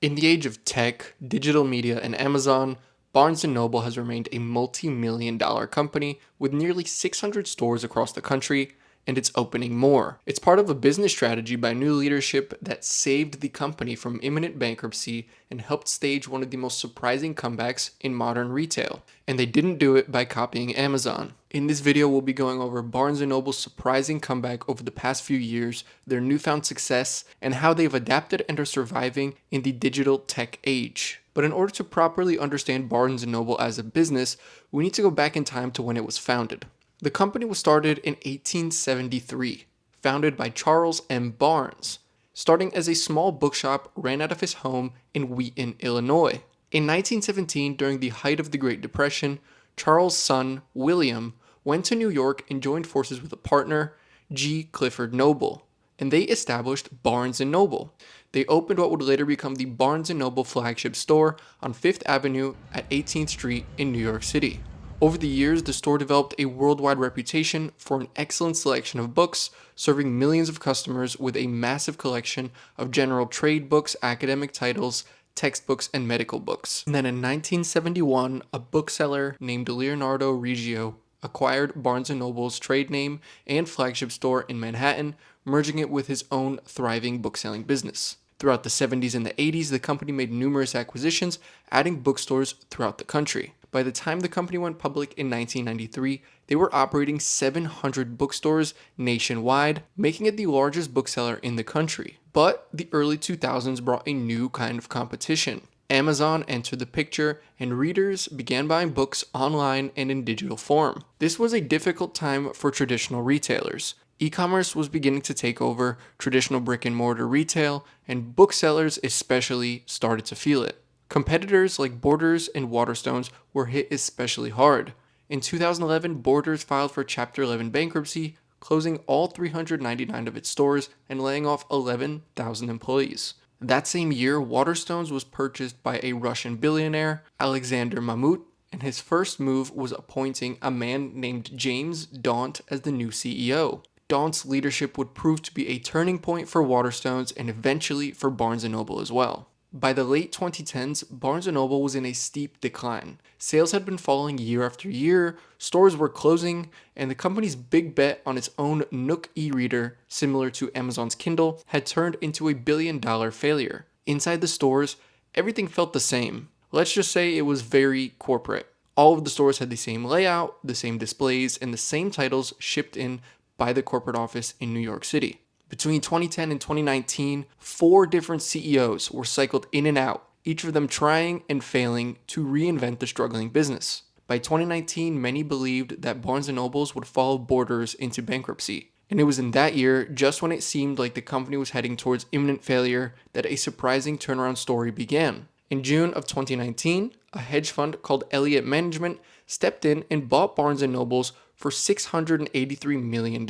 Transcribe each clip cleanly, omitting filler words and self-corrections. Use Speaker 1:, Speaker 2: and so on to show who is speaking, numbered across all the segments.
Speaker 1: In the age of tech, digital media, and Amazon, Barnes& Noble has remained a multi-million-dollar company with nearly 600 stores across the country, and it's opening more. It's part of a business strategy by new leadership that saved the company from imminent bankruptcy and helped stage one of the most surprising comebacks in modern retail. And they didn't do it by copying Amazon. In this video, we'll be going over Barnes & Noble's surprising comeback over the past few years, their newfound success, and how they've adapted and are surviving in the digital tech age. But in order to properly understand Barnes & Noble as a business, we need to go back in time to when it was founded. The company was started in 1873, founded by Charles M. Barnes, starting as a small bookshop ran out of his home in Wheaton, Illinois. In 1917, during the height of the Great Depression, Charles' son, William, went to New York and joined forces with a partner, G. Clifford Noble, and they established Barnes & Noble. They opened what would later become the Barnes & Noble flagship store on 5th Avenue at 18th Street in New York City. Over the years, the store developed a worldwide reputation for an excellent selection of books, serving millions of customers with a massive collection of general trade books, academic titles, textbooks, and medical books. And then in 1971, a bookseller named Leonardo Riggio acquired Barnes & Noble's trade name and flagship store in Manhattan, merging it with his own thriving bookselling business. Throughout the 70s and the 80s, the company made numerous acquisitions, adding bookstores throughout the country. By the time the company went public in 1993, they were operating 700 bookstores nationwide, making it the largest bookseller in the country. But the early 2000s brought a new kind of competition. Amazon entered the picture, and readers began buying books online and in digital form. This was a difficult time for traditional retailers. E-commerce was beginning to take over traditional brick-and-mortar retail, and booksellers especially started to feel it. Competitors like Borders and Waterstones were hit especially hard. In 2011, Borders filed for Chapter 11 bankruptcy, closing all 399 of its stores and laying off 11,000 employees. That same year, Waterstones was purchased by a Russian billionaire, Alexander Mamut, and his first move was appointing a man named James Daunt as the new CEO. Daunt's leadership would prove to be a turning point for Waterstones and eventually for Barnes & Noble as well. By the late 2010s, Barnes & Noble was in a steep decline. Sales had been falling year after year, stores were closing, and the company's big bet on its own Nook e-reader, similar to Amazon's Kindle, had turned into a billion-dollar failure. Inside the stores, everything felt the same. Let's just say it was very corporate. All of the stores had the same layout, the same displays, and the same titles shipped in by the corporate office in New York City. Between 2010 and 2019, 4 different CEOs were cycled in and out, each of them trying and failing to reinvent the struggling business. By 2019, many believed that Barnes & Noble's would follow Borders into bankruptcy. And it was in that year, just when it seemed like the company was heading towards imminent failure, that a surprising turnaround story began. In June of 2019, a hedge fund called Elliott Management stepped in and bought Barnes & Noble's for $683 million.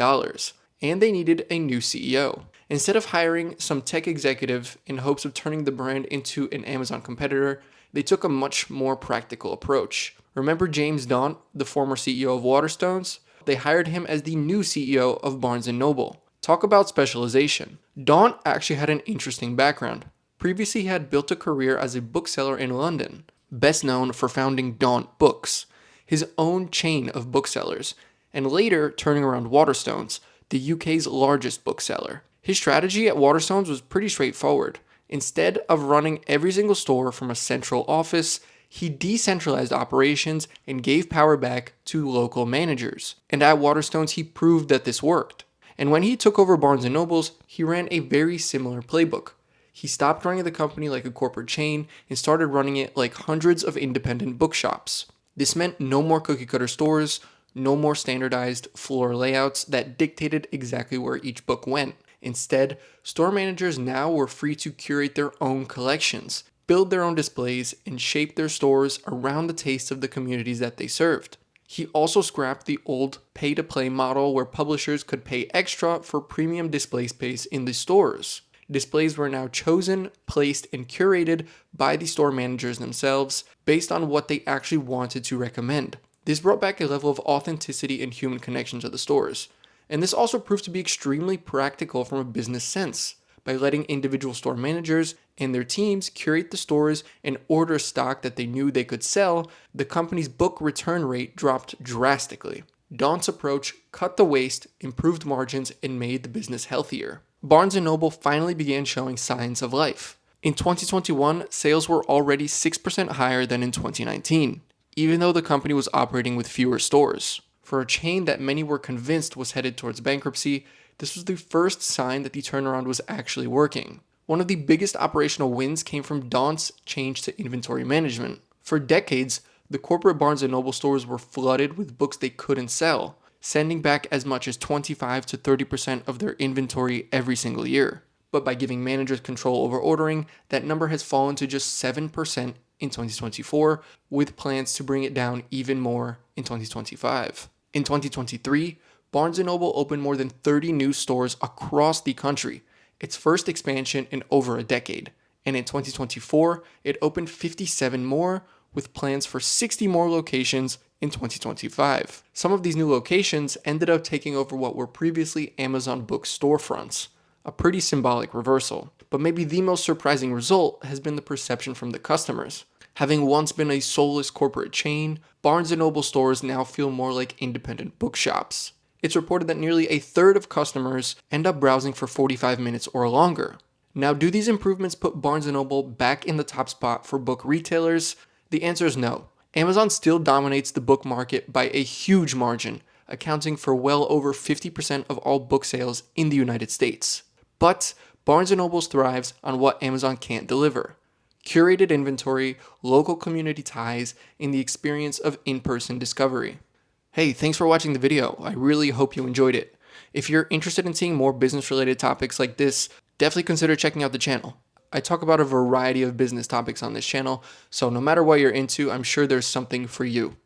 Speaker 1: And they needed a new CEO. Instead of hiring some tech executive in hopes of turning the brand into an Amazon competitor, they took a much more practical approach. Remember James Daunt, the former CEO of Waterstones? They hired him as the new CEO of Barnes & Noble. Talk about specialization. Daunt actually had an interesting background. Previously, he had built a career as a bookseller in London, best known for founding Daunt Books, his own chain of booksellers, and later turning around Waterstones, the UK's largest bookseller. His strategy at Waterstones was pretty straightforward. Instead of running every single store from a central office, he decentralized operations and gave power back to local managers. And at Waterstones, he proved that this worked. And when he took over Barnes & Noble's, he ran a very similar playbook. He stopped running the company like a corporate chain and started running it like hundreds of independent bookshops. This meant no more cookie-cutter stores, no more standardized floor layouts that dictated exactly where each book went. Instead, store managers now were free to curate their own collections, build their own displays, and shape their stores around the tastes of the communities that they served. He also scrapped the old pay-to-play model where publishers could pay extra for premium display space in the stores. Displays were now chosen, placed, and curated by the store managers themselves based on what they actually wanted to recommend. This brought back a level of authenticity and human connection to the stores. And this also proved to be extremely practical from a business sense. by letting individual store managers and their teams curate the stores and order stock that they knew they could sell, the company's book return rate dropped drastically. Daunt's approach cut the waste, improved margins, and made the business healthier. Barnes & Noble finally began showing signs of life. In 2021, sales were already 6% higher than in 2019, even though the company was operating with fewer stores. For a chain that many were convinced was headed towards bankruptcy, this was the first sign that the turnaround was actually working. One of the biggest operational wins came from Daunt's change to inventory management. For decades, the corporate Barnes & Noble stores were flooded with books they couldn't sell, sending back as much as 25 to 30% of their inventory every single year. But by giving managers control over ordering, that number has fallen to just 7% in 2024, with plans to bring it down even more in 2025. In 2023, Barnes & Noble opened more than 30 new stores across the country, its first expansion in over a decade. And in 2024, it opened 57 more, with plans for 60 more locations in 2025. Some of these new locations ended up taking over what were previously Amazon book storefronts, a pretty symbolic reversal. But maybe the most surprising result has been the perception from the customers. Having once been a soulless corporate chain, Barnes & Noble stores now feel more like independent bookshops. It's reported that nearly a third of customers end up browsing for 45 minutes or longer. Now, do these improvements put Barnes & Noble back in the top spot for book retailers? The answer is no. Amazon still dominates the book market by a huge margin, accounting for well over 50% of all book sales in the United States. But Barnes & Noble thrives on what Amazon can't deliver: curated inventory, local community ties, and the experience of in-person discovery. Hey, thanks for watching the video. I really hope you enjoyed it. If you're interested in seeing more business-related topics like this, definitely consider checking out the channel. I talk about a variety of business topics on this channel, so no matter what you're into, I'm sure there's something for you.